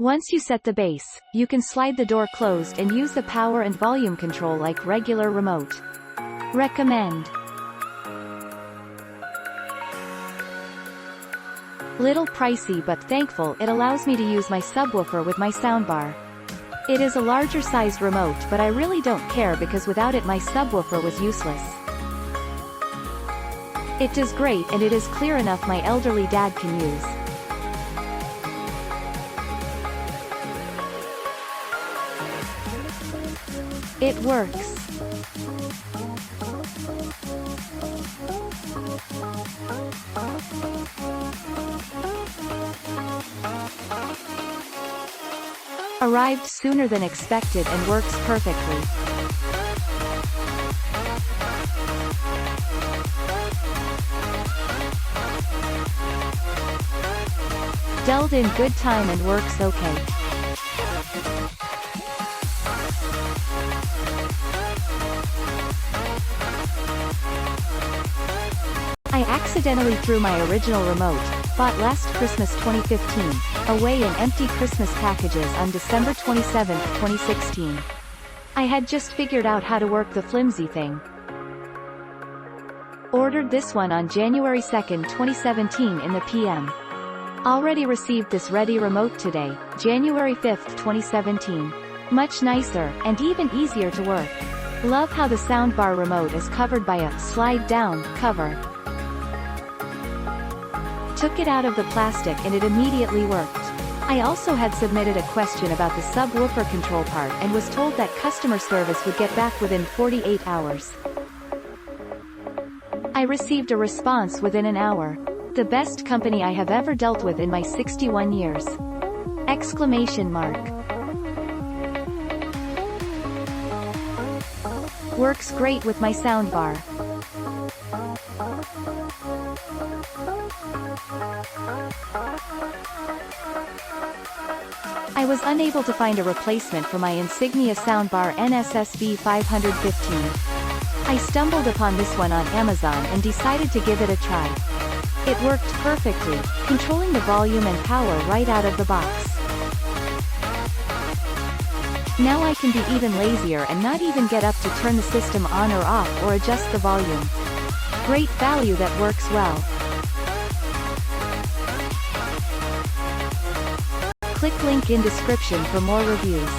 Once you set the base, you can slide the door closed and use the power and volume control like regular remote. Recommend. Little pricey but thankful it allows me to use my subwoofer with my soundbar. It is a larger sized remote but I really don't care because without it my subwoofer was useless. It does great and it is clear enough my elderly dad can use. It works. Arrived sooner than expected and works perfectly. Dialed in good time and works okay. I accidentally threw my original remote, bought last Christmas 2015, away in empty Christmas packages on December 27, 2016. I had just figured out how to work the flimsy thing. Ordered this one on January 2, 2017 in the PM. Already received this ready remote today, January 5, 2017. Much nicer, and even easier to work. Love how the soundbar remote is covered by a slide-down cover. Took it out of the plastic and it immediately worked. I also had submitted a question about the subwoofer control part and was told that customer service would get back within 48 hours. I received a response within an hour. The best company I have ever dealt with in my 61 years. Exclamation mark. Works great with my soundbar. I was unable to find a replacement for my Insignia soundbar NSSB515. I stumbled upon this one on Amazon and decided to give it a try. It worked perfectly, controlling the volume and power right out of the box. Now I can be even lazier and not even get up to turn the system on or off or adjust the volume. Great value that works well. Click link in description for more reviews.